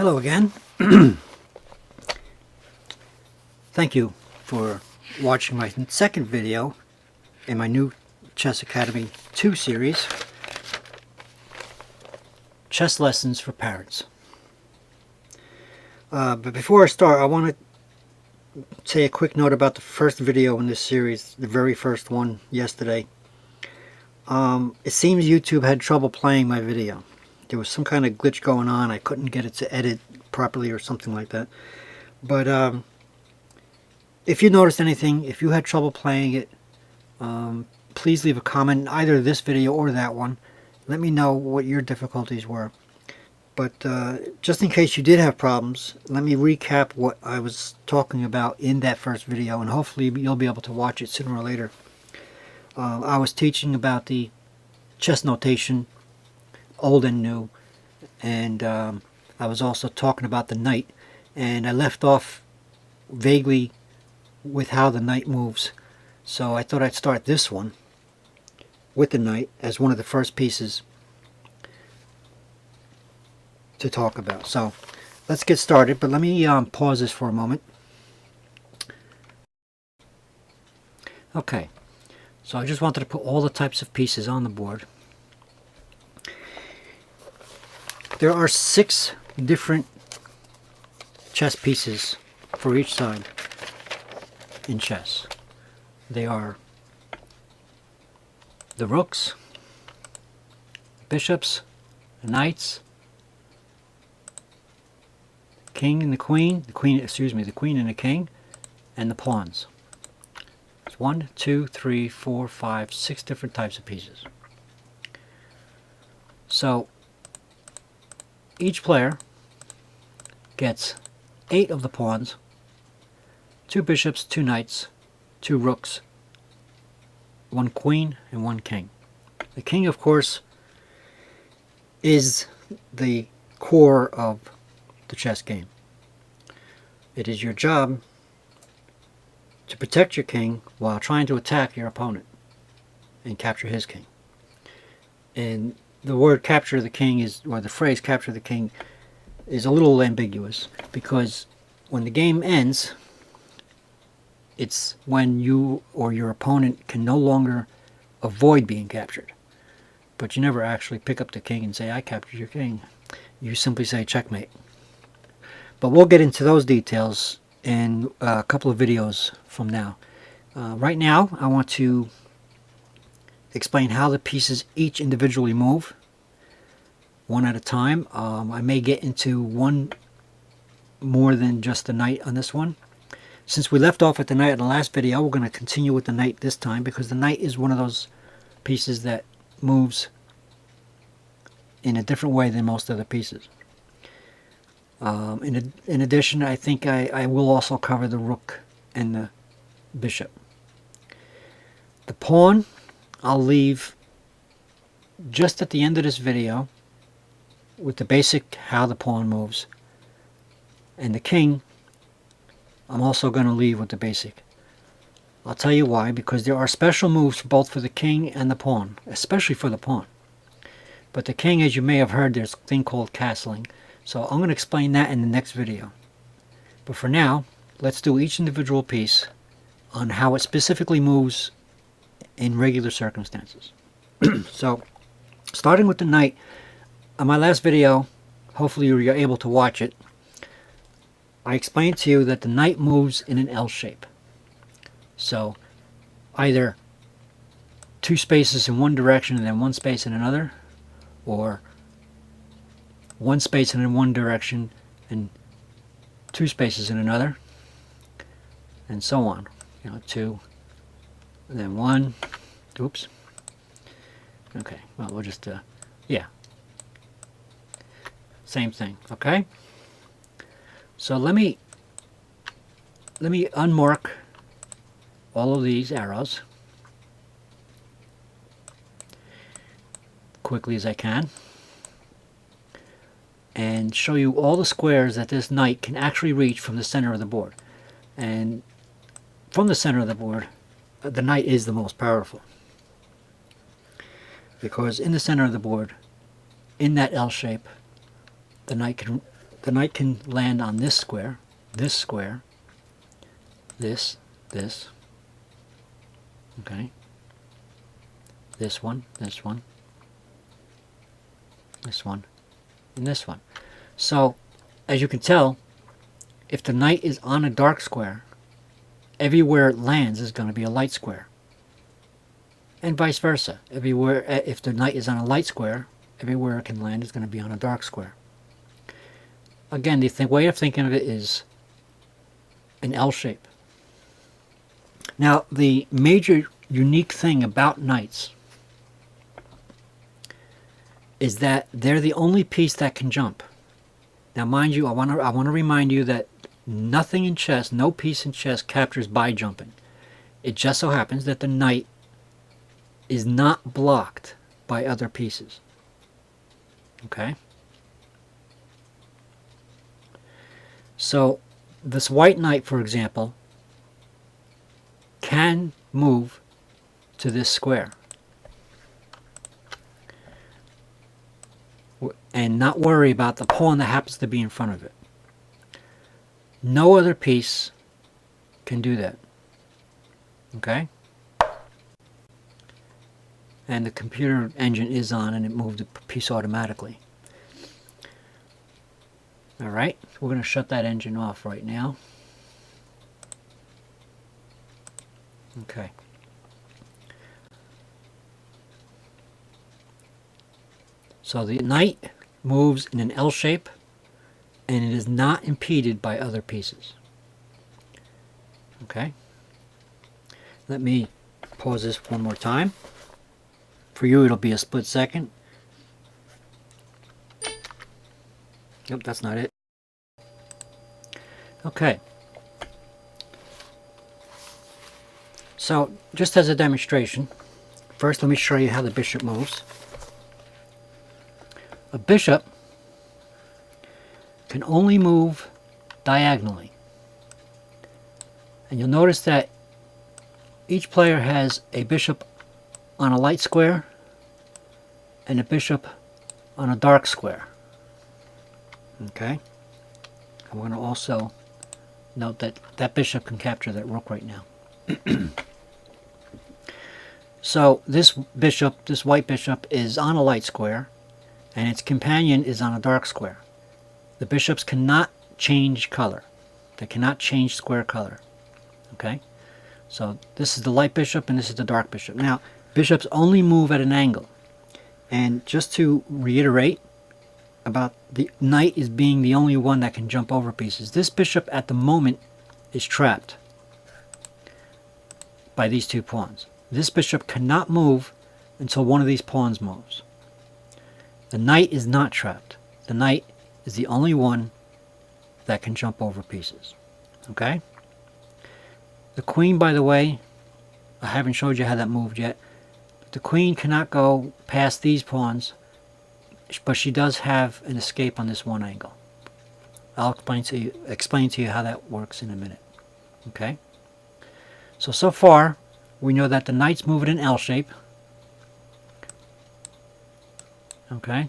Hello again. Thank you for watching my second video in my new Chess Academy 2 series, Chess Lessons for Parents. But before I start, I want to say a quick note about the first video in this series, the very first one yesterday. It seems YouTube had trouble playing my video. There was some kind of glitch going on. I couldn't get it to edit properly or something like that. But if you noticed anything, if you had trouble playing it, please leave a comment in either this video or that one. Let me know what your difficulties were. But just in case you did have problems, let me recap what I was talking about in that first video, and hopefully you'll be able to watch it sooner or later. I was teaching about the chess notation, old and new, and I was also talking about the knight, and I left off vaguely with how the knight moves, so I thought I'd start this one with the knight as one of the first pieces to talk about. So let's get started, but let me pause this for a moment. Okay, so I just wanted to put all the types of pieces on the board. There are 6 different chess pieces for each side in chess. They are the rooks, bishops, the knights, king and the queen, the queen and the king, and the pawns. It's 1, 2, 3, 4, 5, 6 different types of pieces. So each player gets 8 of the pawns, 2 bishops, 2 knights, 2 rooks, 1 queen, and 1 king. The king, of course, is the core of the chess game. It is your job to protect your king while trying to attack your opponent and capture his king. And the word capture the king is, or the phrase capture the king, is a little ambiguous, because when the game ends, it's when you or your opponent can no longer avoid being captured. But you never actually pick up the king and say, I captured your king. You simply say checkmate. But we'll get into those details in a couple of videos from now. Right now, I want to explain how the pieces each individually move, one at a time. I may get into one more than just the knight on this one. Since we left off at the knight in the last video, we're going to continue with the knight this time, because the knight is one of those pieces that moves in a different way than most other pieces. In addition, I think I will also cover the rook and the bishop. The pawn I'll leave just at the end of this video with the basic how the pawn moves. And the king I'm also going to leave with the basic. I'll tell you why, because there are special moves both for the king and the pawn, especially for the pawn. But the king, as you may have heard, there's a thing called castling. So I'm going to explain that in the next video. But for now, let's do each individual piece on how it specifically moves in regular circumstances. So, starting with the knight, on my last video, hopefully you're able to watch it, I explained to you that the knight moves in an L shape. So, either 2 spaces in one direction and then 1 space in another, or 1 space in one direction and 2 spaces in another, and so on. 2, and then 1. Oops. Okay, well, we'll just, yeah. Same thing, okay? So let me unmark all of these arrows quickly as I can, and show you all the squares that this knight can actually reach from the center of the board. And from the center of the board, the knight is the most powerful, because in the center of the board, in that L shape, the knight can the knight can land on this square, this, okay, this one, and this one. So, as you can tell, if the knight is on a dark square, everywhere it lands is going to be a light square. And vice versa. Everywhere, if the knight is on a light square, everywhere it can land is going to be on a dark square. Again, the way of thinking of it is an L shape. Now, the major unique thing about knights is that they're the only piece that can jump. Now, mind you, I want to remind you that nothing in chess, no piece in chess captures by jumping. It just so happens that the knight is not blocked by other pieces. Okay? So, this white knight, for example, can move to this square and not worry about the pawn that happens to be in front of it. No other piece can do that. Okay? And the computer engine is on and it moved the piece automatically. Alright, we're going to shut that engine off right now. Okay. So the knight moves in an L shape and it is not impeded by other pieces. Okay. Let me pause this one more time. For you it'll be a split second. Nope, that's not it. Okay. So, just as a demonstration, first let me show you how the bishop moves. A bishop can only move diagonally. And you'll notice that each player has a bishop on a light square and a bishop on a dark square. Okay? I'm going to also note that that bishop can capture that rook right now. So this bishop, this white bishop, is on a light square and its companion is on a dark square. The bishops cannot change color. They cannot change square color. Okay? So this is the light bishop and this is the dark bishop. Now, bishops only move at an angle. And just to reiterate about the knight is being the only one that can jump over pieces, this bishop at the moment is trapped by these two pawns. This bishop cannot move until one of these pawns moves. The knight is not trapped. The knight is the only one that can jump over pieces. Okay? The queen, by the way, I haven't showed you how that moved yet. The queen cannot go past these pawns, but she does have an escape on this one angle. I'll explain to you how that works in a minute. Okay? So far, we know that the knight's moving in L shape. Okay?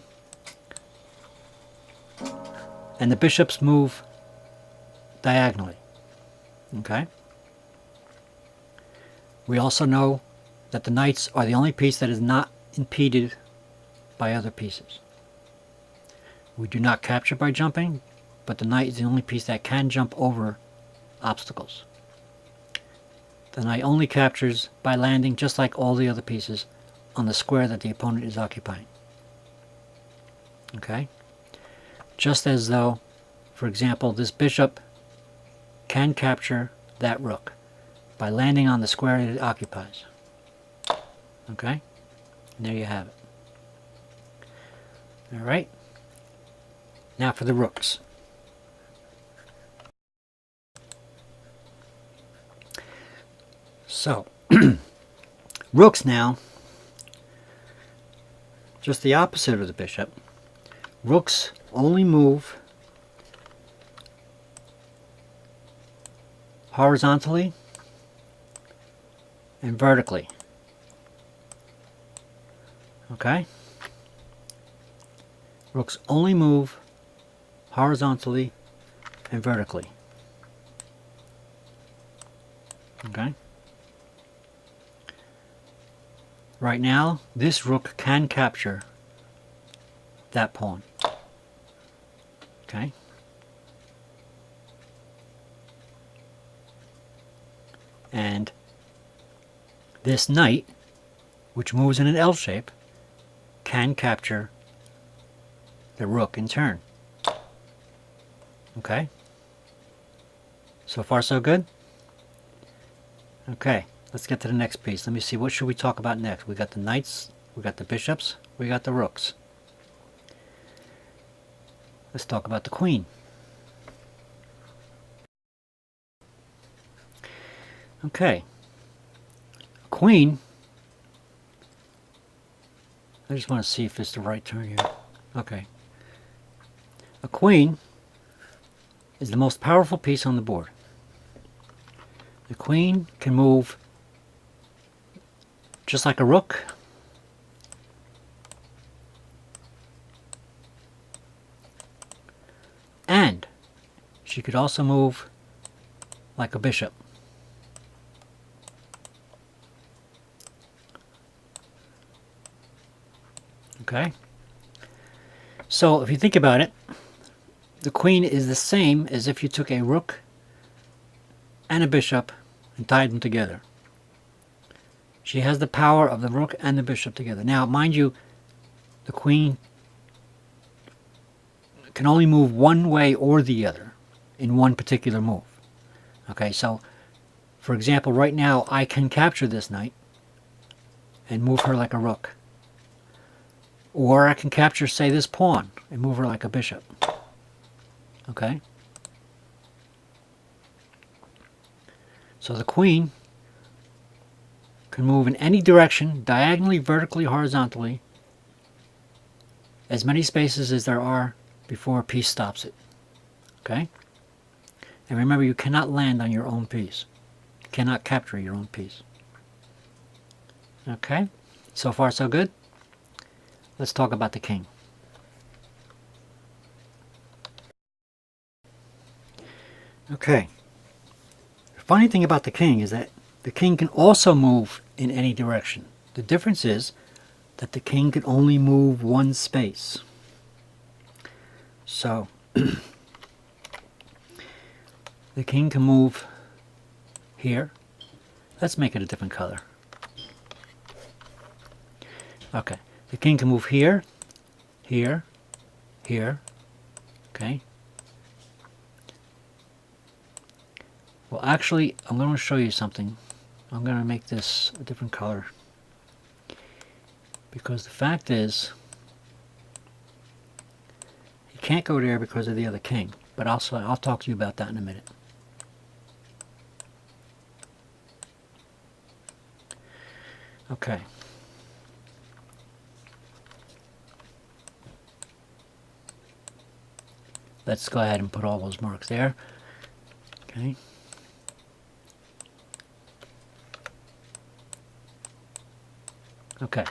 And the bishops move diagonally. Okay? We also know that the knights are the only piece that is not impeded by other pieces. We do not capture by jumping, but the knight is the only piece that can jump over obstacles. The knight only captures by landing, just like all the other pieces, on the square that the opponent is occupying. Okay? Just as though, for example, this bishop can capture that rook by landing on the square that it occupies. Okay? And there you have it. Alright? Now for the rooks. So, rooks now, just the opposite of the bishop. Rooks only move horizontally and vertically. Okay? Rooks only move horizontally and vertically. Okay? Right now, this rook can capture that pawn. Okay? And this knight, which moves in an L shape, can capture the rook in turn. Okay? So far so good? Okay, let's get to the next piece. Let me see, what should we talk about next? We got the knights, we got the bishops, we got the rooks. Let's talk about the queen. Okay. Queen, I just want to see if it's the right turn here. Okay. A queen is the most powerful piece on the board. The queen can move just like a rook, and she could also move like a bishop. Okay? So if you think about it, the queen is the same as if you took a rook and a bishop and tied them together. She has the power of the rook and the bishop together. Now, mind you, the queen can only move one way or the other in one particular move. Okay, so for example, right now I can capture this knight and move her like a rook. Or I can capture, say, this pawn and move her like a bishop. Okay? So the queen can move in any direction, diagonally, vertically, horizontally, as many spaces as there are before a piece stops it. Okay? And remember, you cannot land on your own piece. You cannot capture your own piece. Okay? So far, so good? Let's talk about the king. Okay. The funny thing about the king is that the king can also move in any direction. The difference is that the king can only move one space. So, the king can move here. Let's make it a different color. Okay. The king can move here, here, here. Okay. Well, actually, I'm going to show you something. I'm going to make this a different color. Because the fact is, he can't go there because of the other king. But I'll talk to you about that in a minute. Okay. Let's go ahead and put all those marks there. Okay. Okay.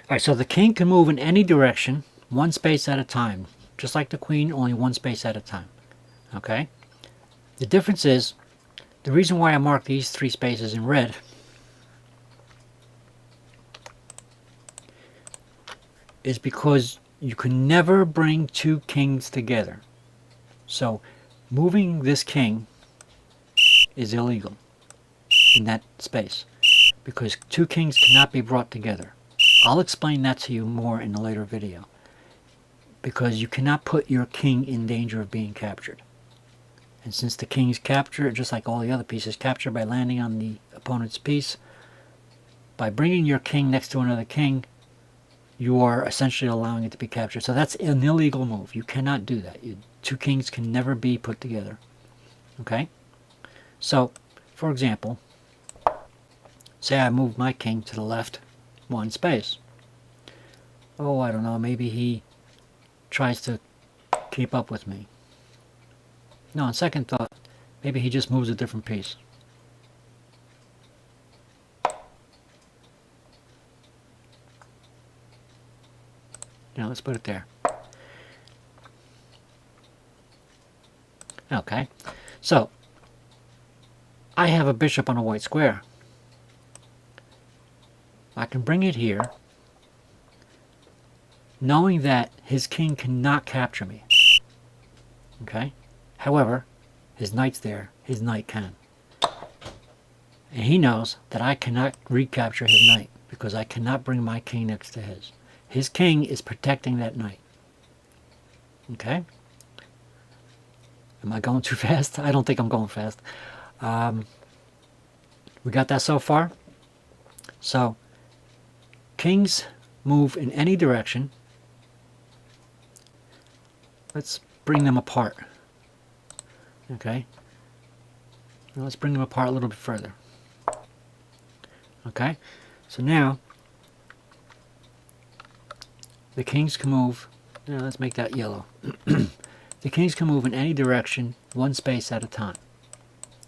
Alright, so the king can move in any direction, one space at a time. Just like the queen, only one space at a time. Okay? The difference is, the reason why I mark these three spaces in red is because you can never bring two kings together. So, moving this king is illegal in that space because two kings cannot be brought together. I'll explain that to you more in a later video because you cannot put your king in danger of being captured. And since the king's captured, just like all the other pieces, captured by landing on the opponent's piece, by bringing your king next to another king, you are essentially allowing it to be captured. So that's an illegal move. You cannot do that. Two kings can never be put together. Okay? So, for example, say I move my king to the left one space. Oh, I don't know, maybe he tries to keep up with me. No, on second thought, maybe he just moves a different piece. Now let's put it there. Okay, so I have a bishop on a white square. I can bring it here, knowing that his king cannot capture me. Okay? However, his knight's there. His knight can. And he knows that I cannot recapture his knight because I cannot bring my king next to his. His king is protecting that knight. Okay? Am I going too fast? I don't think I'm going fast. We got that so far? So, kings move in any direction. Let's bring them apart. Okay? Now let's bring them apart a little bit further. Okay? So now, the kings can move. Now let's make that yellow. The kings can move in any direction, one space at a time.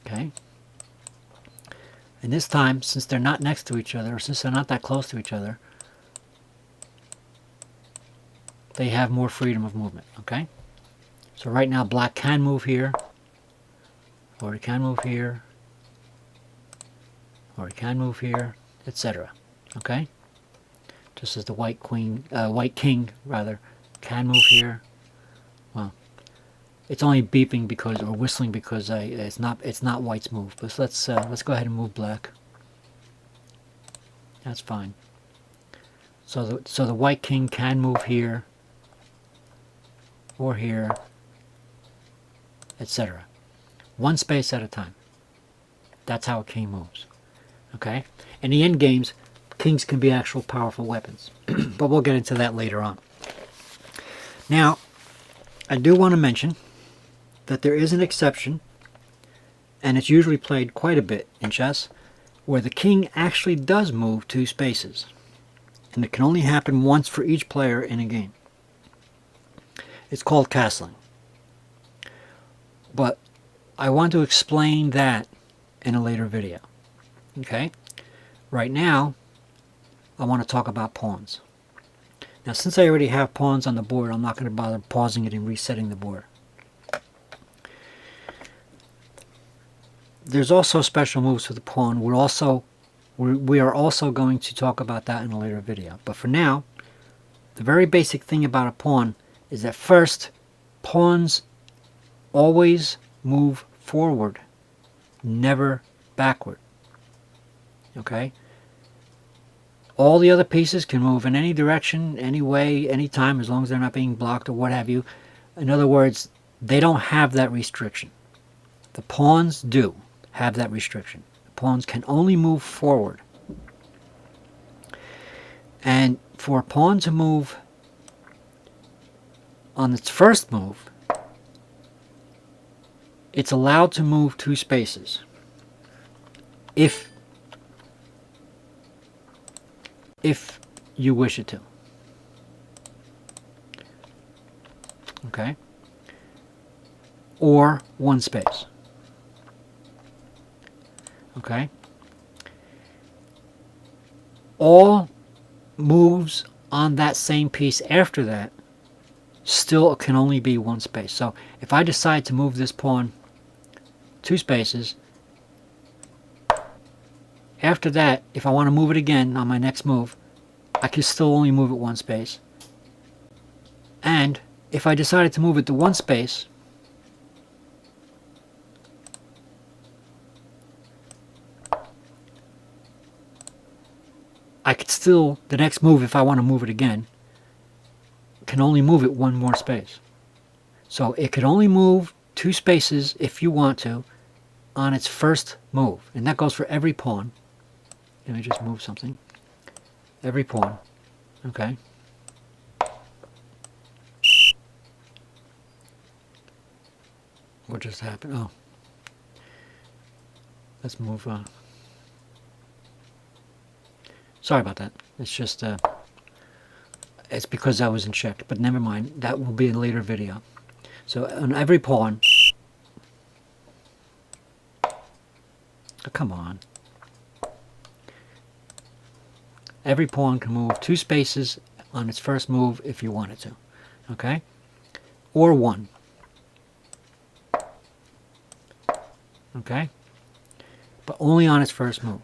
Okay? And this time, since they're not next to each other, or since they're not that close to each other, they have more freedom of movement. Okay? So right now, black can move here, or he can move here, or he can move here, etc. Okay? Just as the white king rather, can move here. Well, it's only beeping because, or whistling because it's not white's move. But let's go ahead and move black. That's fine. So the white king can move here, or here, etc. One space at a time. That's how a king moves. Okay? In the end games, kings can be actual powerful weapons. But we'll get into that later on. Now, I do want to mention that there is an exception, and it's usually played quite a bit in chess, where the king actually does move 2 spaces. And it can only happen once for each player in a game. It's called castling. But I want to explain that in a later video. Okay? Right now, I want to talk about pawns. Now, since I already have pawns on the board, I'm not going to bother pausing it and resetting the board. There's also special moves for the pawn. We are also going to talk about that in a later video. But for now, the very basic thing about a pawn is that first, pawns always move forward, never backward. Okay? All the other pieces can move in any direction, any way, any time, as long as they're not being blocked or what have you. In other words, they don't have that restriction. The pawns do have that restriction. The pawns can only move forward. And for a pawn to move on its first move, it's allowed to move 2 spaces. If you wish it to. Okay? Or 1 space. Okay? All moves on that same piece after that still can only be 1 space. So if I decide to move this pawn 2 spaces, after that, if I want to move it again on my next move, I can still only move it 1 space. And if I decided to move it to 1 space, I could still, the next move, if I want to move it again, can only move it 1 more space. So it could only move 2 spaces if you want to on its first move. And that goes for every pawn. Let me just move something. Every pawn. Okay. What just happened? Oh. Let's move on. Sorry about that. It's just, it's because I wasn't checked. But never mind. That will be in a later video. So on every pawn. Oh, come on. Every pawn can move 2 spaces on its first move if you wanted to. Okay? Or 1. Okay? But only on its first move.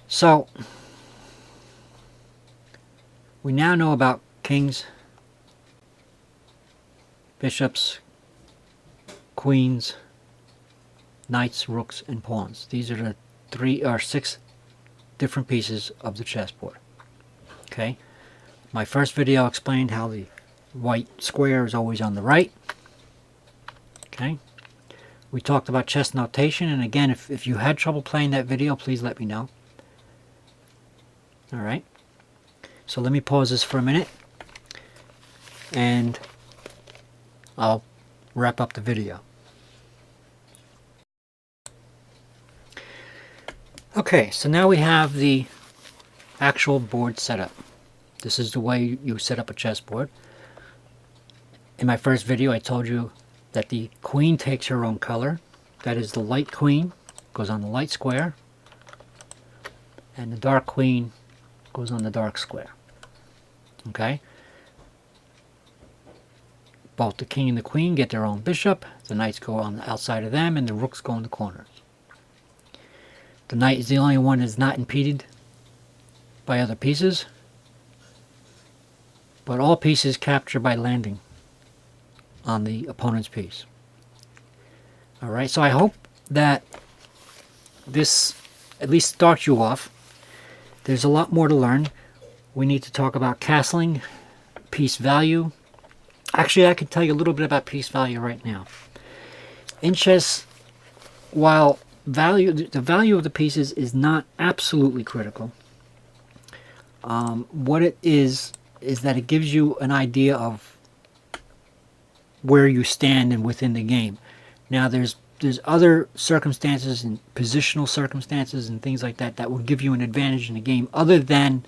So, we now know about kings, bishops, queens, knights, rooks, and pawns. These are the 3 or 6 different pieces of the chessboard. Okay? My first video explained how the white square is always on the right. Okay? We talked about chess notation, and again, if you had trouble playing that video, please let me know. Alright? So let me pause this for a minute, and I'll wrap up the video. Okay, so now we have the actual board setup. This is the way you set up a chessboard. In my first video, I told you that the queen takes her own color. That is, the light queen goes on the light square, and the dark queen goes on the dark square. Okay? Both the king and the queen get their own bishop. The knights go on the outside of them, and the rooks go in the corners. The knight is the only one that's not impeded by other pieces, but all pieces capture by landing on the opponent's piece. Alright, so I hope that this at least starts you off. There's a lot more to learn. We need to talk about castling, piece value. Actually, I can tell you a little bit about piece value right now. In chess, while the value of the pieces is not absolutely critical, what it is that it gives you an idea of where you stand and within the game. Now there's other circumstances and positional circumstances and things like that that will give you an advantage in the game other than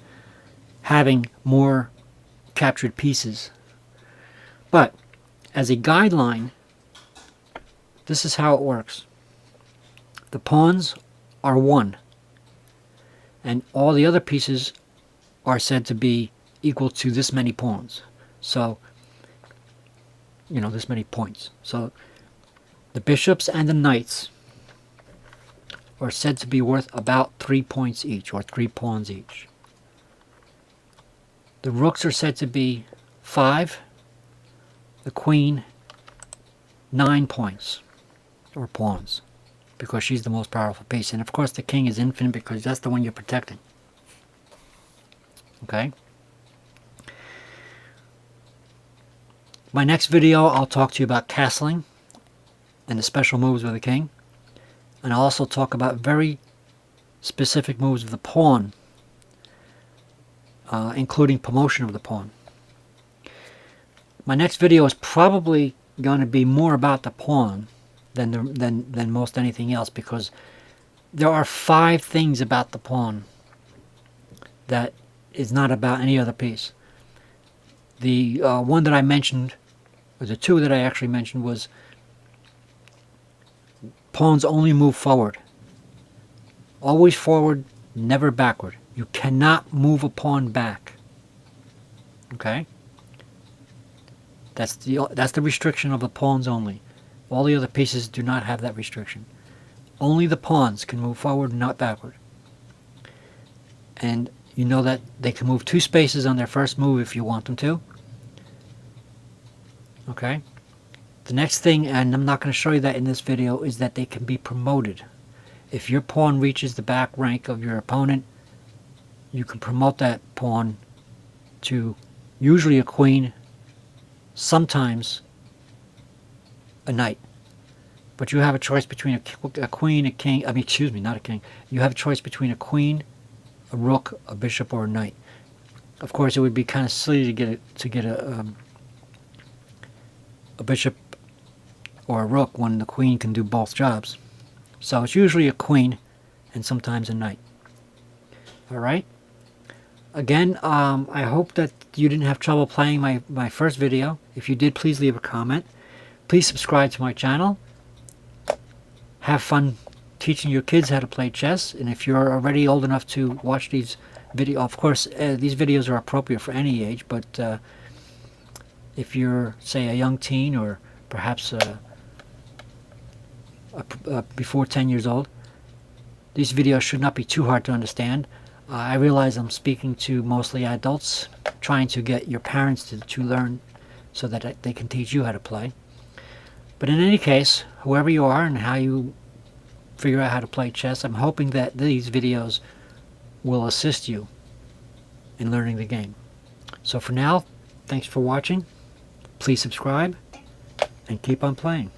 having more captured pieces. But as a guideline, this is how it works. The pawns are 1, and all the other pieces are said to be equal to this many pawns. So, you know, this many points. So the bishops and the knights are said to be worth about 3 points each, or 3 pawns each. The rooks are said to be 5, the queen 9 points, or pawns, because she's the most powerful piece. And of course the king is infinite because that's the one you're protecting. Okay? My next video, I'll talk to you about castling and the special moves with the king. And I'll also talk about very specific moves of the pawn, including promotion of the pawn. My next video is probably going to be more about the pawn than most anything else, because there are 5 things about the pawn that is not about any other piece. The one that I mentioned, or the 2 that I actually mentioned, was pawns only move forward. Always forward, never backward. You cannot move a pawn back. Okay? That's the restriction of the pawns only. All the other pieces do not have that restriction. Only the pawns can move forward, not backward. And you know that they can move 2 spaces on their first move if you want them to. Okay? The next thing, and I'm not going to show you that in this video, is that they can be promoted. If your pawn reaches the back rank of your opponent, you can promote that pawn to usually a queen, sometimes a knight. But you have a choice between a queen, a king, not a king. You have a choice between a queen, a rook, a bishop, or a knight. Of course, it would be kind of silly to get a bishop or a rook when the queen can do both jobs. So it's usually a queen and sometimes a knight. Alright? Again, I hope that you didn't have trouble playing my first video. If you did, please leave a comment. Please subscribe to my channel. Have fun teaching your kids how to play chess. And if you're already old enough to watch these videos, of course, these videos are appropriate for any age, but if you're, say, a young teen or perhaps before 10 years old. These videos should not be too hard to understand. I realize I'm speaking to mostly adults, trying to get your parents to learn so that they can teach you how to play. But in any case, whoever you are and how you figure out how to play chess, I'm hoping that these videos will assist you in learning the game. So for now, thanks for watching. Please subscribe and keep on playing.